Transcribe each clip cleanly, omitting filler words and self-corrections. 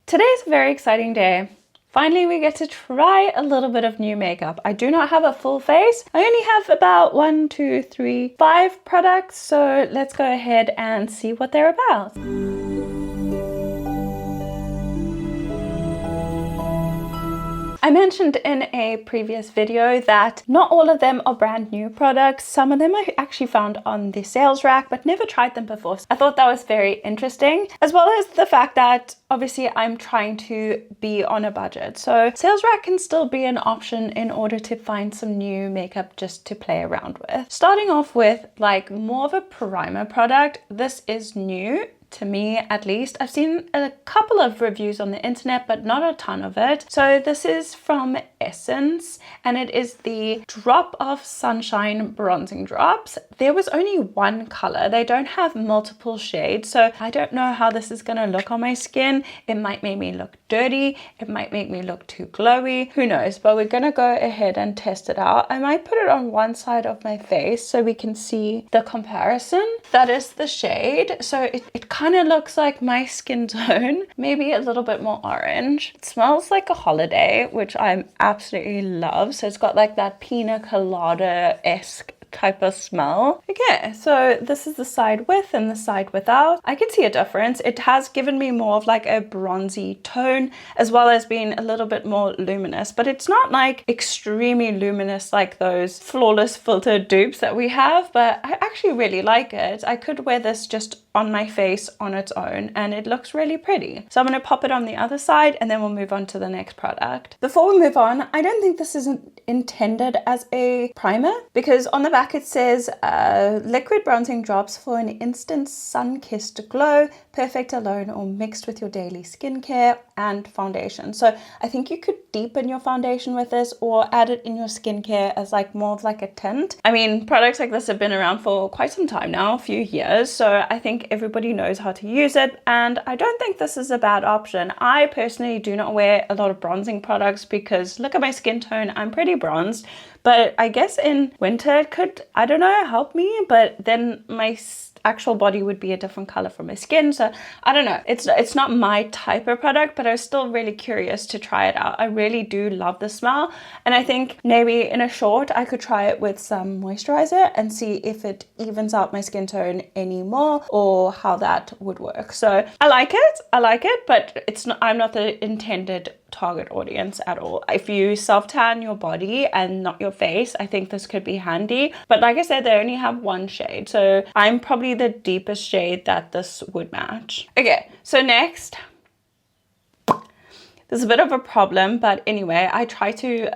Today's a very exciting day. Finally, we get to try a little bit of new makeup. I do not have a full face. I only have about 5 products. So let's go ahead and see what they're about. I mentioned in a previous video that not all of them are brand new products. Some of them I actually found on the sales rack, but never tried them before. So I thought that was very interesting, as well as the fact that obviously I'm trying to be on a budget. So sales rack can still be an option in order to find some new makeup just to play around with. Starting off with like more of a primer product. This is new. To me, at least. I've seen a couple of reviews on the internet, but not a ton of it. So this is from Essence, and it is the Drop of Sunshine Bronzing Drops. There was only one color. They don't have multiple shades, so I don't know how this is gonna look on my skin. It might make me look dirty. It might make me look too glowy. Who knows? But we're gonna go ahead and test it out. I might put it on one side of my face so we can see the comparison. That is the shade. So it kind of looks like my skin tone, maybe a little bit more orange. It smells like a holiday, which I absolutely love. So it's got like that pina colada-esque type of smell. Okay, so this is the side with and the side without. I can see a difference. It has given me more of like a bronzy tone, as well as being a little bit more luminous, but it's not like extremely luminous like those flawless filter dupes that we have, but I actually really like it. I could wear this just on my face on its own and it looks really pretty. So I'm going to pop it on the other side and then we'll move on to the next product. Before we move on, I don't think this is intended as a primer, because on the back it says liquid bronzing drops for an instant sun-kissed glow, perfect alone or mixed with your daily skincare and foundation. So I think you could deepen your foundation with this or add it in your skincare as like more of like a tint. I mean, products like this have been around for quite some time now, a few years, so I think everybody knows how to use it, and I don't think this is a bad option. I personally do not wear a lot of bronzing products because look at my skin tone, I'm pretty bronzed, but I guess in winter it could, I don't know, help me, but then my actual body would be a different color from my skin. So I don't know, it's not my type of product, but I was still really curious to try it out. I really do love the smell, and I think maybe in a short I could try it with some moisturizer and see if it evens out my skin tone anymore or how that would work. So I like it, but it's not, I'm not the intended target audience at all. If you self-tan your body and not your face, I think this could be handy. But like I said, they only have one shade, so I'm probably the deepest shade that this would match. Okay, so next, there's a bit of a problem, but anyway, I try to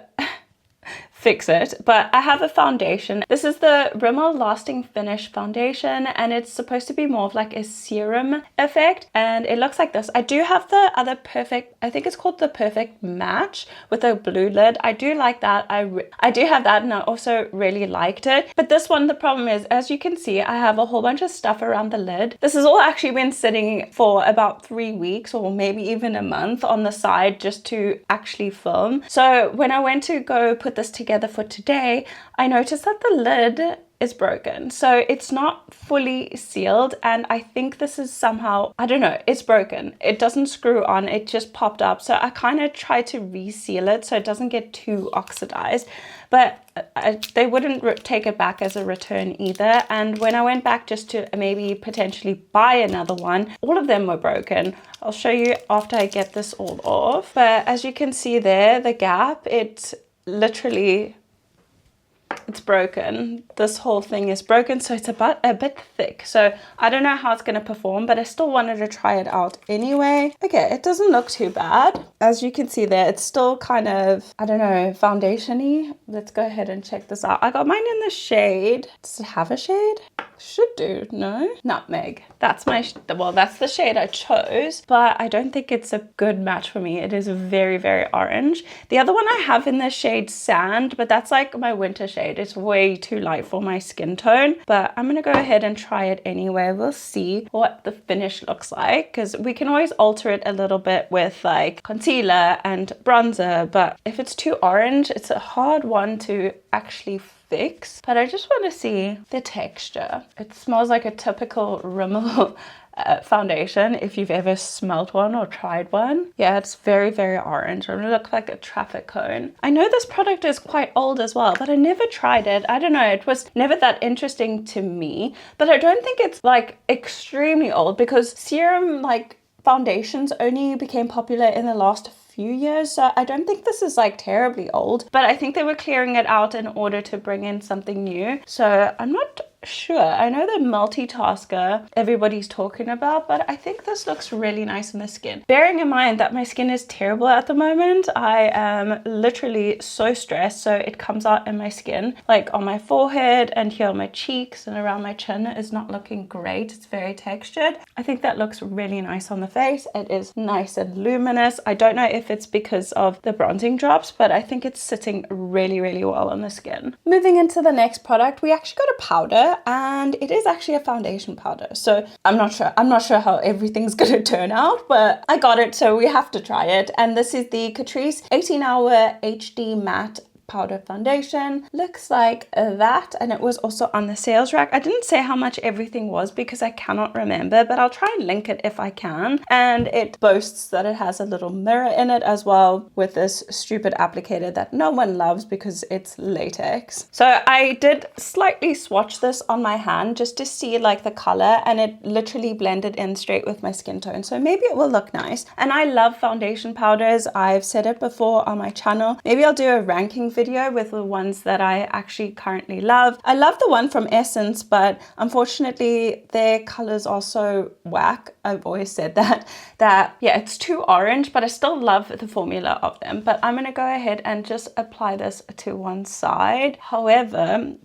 fix it, but I have a foundation. This is the Rimmel Lasting Finish foundation, and it's supposed to be more of like a serum effect, and it looks like this. I do have the other Perfect, I think it's called the Perfect Match with a blue lid. I do like that. I do have that, and I also really liked it. But this one, the problem is, as you can see, I have a whole bunch of stuff around the lid. This has all actually been sitting for about 3 weeks or maybe even a month on the side just to actually film. So when I went to go put this together for today, I noticed that the lid is broken, so it's not fully sealed, and I think this is somehow, I don't know, it's broken. It doesn't screw on, it just popped up, so I kind of tried to reseal it so it doesn't get too oxidized, but they wouldn't take it back as a return either. And when I went back just to maybe potentially buy another one, all of them were broken. I'll show you after I get this all off, but as you can see there, the gap, it's literally, it's broken. This whole thing is broken, so it's about a bit thick. So I don't know how it's going to perform, but I still wanted to try it out anyway. Okay, it doesn't look too bad. As you can see there, it's still kind of, I don't know, foundation-y. Let's go ahead and check this out. I got mine in the shade. Does it have a shade? Should do, no? Nutmeg. That's my, well, that's the shade I chose, but I don't think it's a good match for me. It is very, very orange. The other one I have in the shade Sand, but that's like my winter shade. It's way too light for my skin tone, but I'm gonna go ahead and try it anyway. We'll see what the finish looks like, because we can always alter it a little bit with like concealer and bronzer, but if it's too orange, it's a hard one to actually fix. But I just want to see the texture. It smells like a typical Rimmel foundation if you've ever smelt one or tried one. Yeah, it's very, very orange. It looks like a traffic cone. I know this product is quite old as well, but I never tried it. I don't know, it was never that interesting to me, but I don't think it's like extremely old because serum like foundations only became popular in the last few years, so I don't think this is like terribly old, but I think they were clearing it out in order to bring in something new. So I'm not sure. I know the multitasker everybody's talking about, but I think this looks really nice on the skin. Bearing in mind that my skin is terrible at the moment, I am literally so stressed, so it comes out in my skin, like on my forehead and here on my cheeks and around my chin is not looking great. It's very textured. I think that looks really nice on the face. It is nice and luminous. I don't know if it's because of the bronzing drops, but I think it's sitting really, really well on the skin. Moving into the next product, we actually got a powder, and it is actually a foundation powder. So I'm not sure how everything's gonna turn out, but I got it, so we have to try it. And this is the Catrice 18-Hour HD Matte Powder Foundation. Looks like that, and it was also on the sales rack. I didn't say how much everything was because I cannot remember, but I'll try and link it if I can. And it boasts that it has a little mirror in it as well, with this stupid applicator that no one loves because it's latex. So I did slightly swatch this on my hand just to see like the color, and it literally blended in straight with my skin tone, so maybe it will look nice. And I love foundation powders. I've said it before on my channel. Maybe I'll do a ranking video with the ones that I actually currently love. I love the one from Essence, but unfortunately their colors are so whack. I've always said that yeah, it's too orange, but I still love the formula of them. But I'm gonna go ahead and just apply this to one side. However,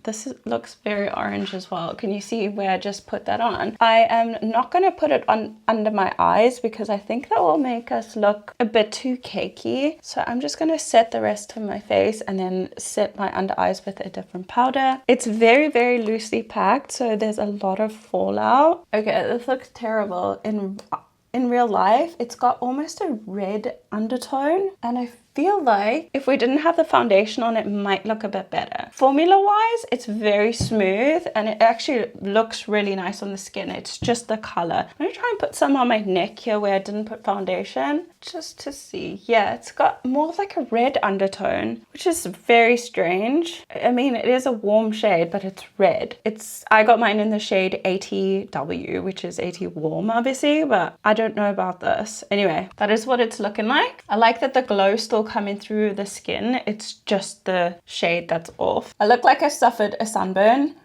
looks very orange as well. Can you see where I just put that on? I am not gonna put it on under my eyes because I think that will make us look a bit too cakey. So I'm just gonna set the rest of my face and then set my under eyes with a different powder. It's very, very loosely packed, so there's a lot of fallout. Okay, this looks terrible. In real life, it's got almost a red undertone, and I feel like if we didn't have the foundation on, it might look a bit better. Formula wise, it's very smooth and it actually looks really nice on the skin. It's just the color. I'm gonna try and put some on my neck here where I didn't put foundation, just to see. Yeah, it's got more like a red undertone, which is very strange. I mean, it is a warm shade, but it's red. I got mine in the shade 80W, which is 80 warm, obviously, but I don't know about this. Anyway, that is what it's looking like. I like that the glow still coming through the skin. It's just the shade that's off. I look like I suffered a sunburn,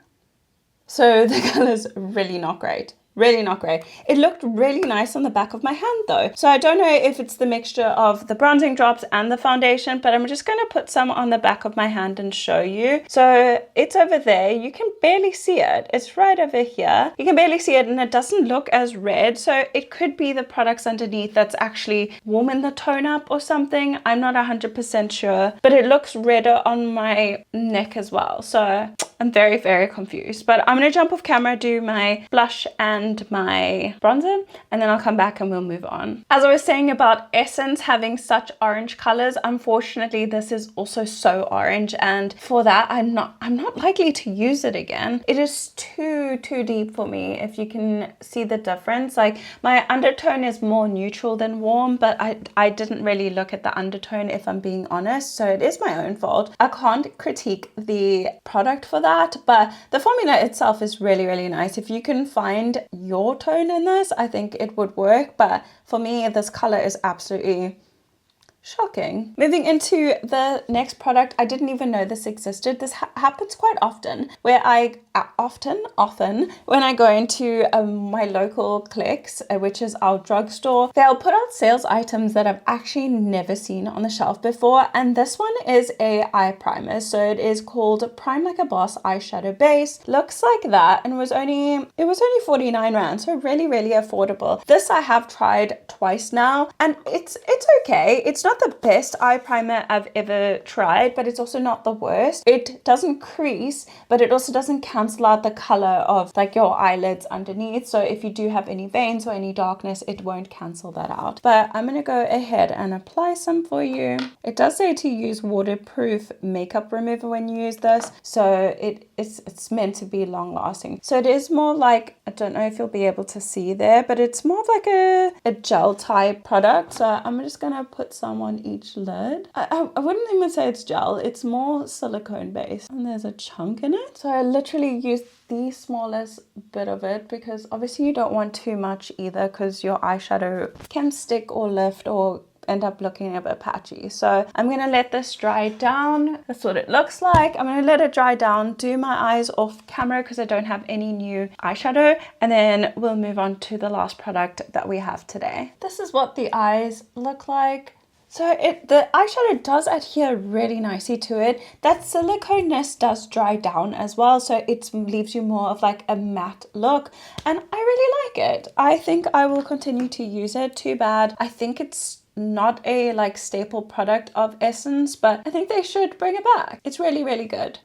so the color's really not great. Really not great. It looked really nice on the back of my hand though. So I don't know if it's the mixture of the bronzing drops and the foundation, but I'm just going to put some on the back of my hand and show you. So it's over there. You can barely see it. It's right over here. You can barely see it and it doesn't look as red. So it could be the products underneath that's actually warming the tone up or something. I'm not 100% sure, but it looks redder on my neck as well. So I'm very, very confused, but I'm going to jump off camera, do my blush and my bronzer, and then I'll come back and we'll move on. As I was saying about Essence having such orange colors, unfortunately this is also so orange, and for that I'm not likely to use it again. It is too deep for me, if you can see the difference. Like, my undertone is more neutral than warm, but I didn't really look at the undertone, if I'm being honest, so it is my own fault. I can't critique the product for that, but the formula itself is really, really nice. If you can find your tone in this, I think it would work, but for me this color is absolutely shocking. Moving into the next product, I didn't even know this existed. This happens quite often, where I often when I go into my local Clicks, which is our drugstore, they'll put out sales items that I've actually never seen on the shelf before, and this one is a eye primer. So it is called Prime Like a Boss eyeshadow base. Looks like that, and it was only 49 rand, so really, really affordable. This I have tried twice now, and it's okay. It's not not the best eye primer I've ever tried, but it's also not the worst. It doesn't crease, but it also doesn't cancel out the color of like your eyelids underneath. So if you do have any veins or any darkness, it won't cancel that out. But I'm going to go ahead and apply some for you. It does say to use waterproof makeup remover when you use this. So it's meant to be long lasting. So it is more like, I don't know if you'll be able to see there, but it's more of like a gel type product. So I'm just going to put some on each lid. I wouldn't even say it's gel. It's more silicone based. And there's a chunk in it. So I literally used the smallest bit of it because obviously you don't want too much either because your eyeshadow can stick or lift or end up looking a bit patchy. So I'm gonna let this dry down. That's what it looks like. I'm gonna let it dry down, do my eyes off camera because I don't have any new eyeshadow, and then we'll move on to the last product that we have today. This is what the eyes look like. So the eyeshadow does adhere really nicely to it. That siliconeness does dry down as well, so it leaves you more of like a matte look, and I really like it. I think I will continue to use it. Too bad I think it's not a like staple product of Essence, but I think they should bring it back. It's really, really good.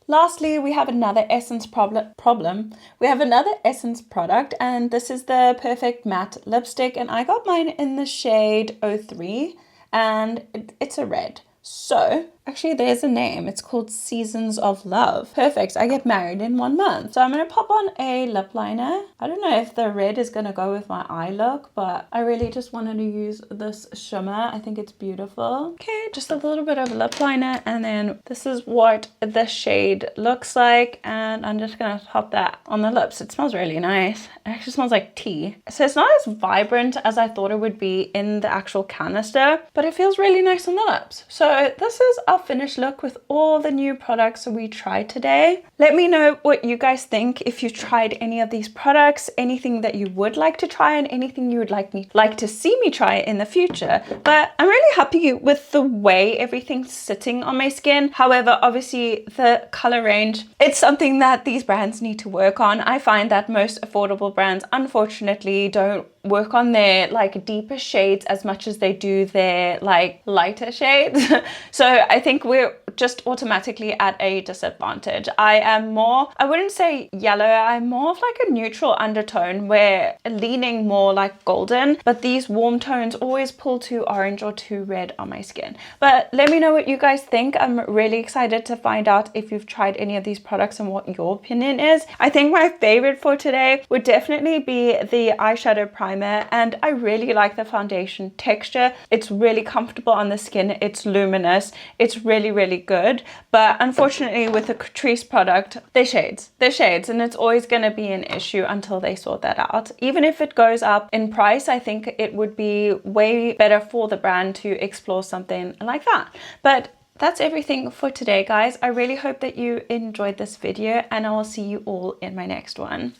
Lastly, we have another Essence problem. We have another Essence product, and this is the Perfect Matte Lipstick, and I got mine in the shade 03, and it's a red. So actually there's a name. It's called Seasons of Love. Perfect. I get married in 1 month. So I'm going to pop on a lip liner. I don't know if the red is going to go with my eye look, but I really just wanted to use this shimmer. I think it's beautiful. Okay, just a little bit of lip liner, and then this is what the shade looks like, and I'm just going to pop that on the lips. It smells really nice. It actually smells like tea. So it's not as vibrant as I thought it would be in the actual canister, but it feels really nice on the lips. So this is our finished look with all the new products we tried today. Let me know what you guys think, if you've tried any of these products, anything that you would like to try, and anything you would like to see me try in the future. But I'm really happy with the way everything's sitting on my skin. However, obviously the color range, it's something that these brands need to work on. I find that most affordable brands unfortunately don't work on their like deeper shades as much as they do their like lighter shades. So I think we're just automatically at a disadvantage. I am more, I wouldn't say yellow, I'm more of like a neutral undertone, where leaning more like golden, but these warm tones always pull too orange or too red on my skin. But let me know what you guys think. I'm really excited to find out if you've tried any of these products and what your opinion is. I think my favorite for today would definitely be the eyeshadow primer, and I really like the foundation texture. It's really comfortable on the skin. It's luminous. It's really, really good. But unfortunately with the Catrice product, they're shades, and it's always going to be an issue until they sort that out. Even if it goes up in price, I think it would be way better for the brand to explore something like that. But that's everything for today, guys. I really hope that you enjoyed this video, and I will see you all in my next one.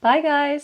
Bye, guys.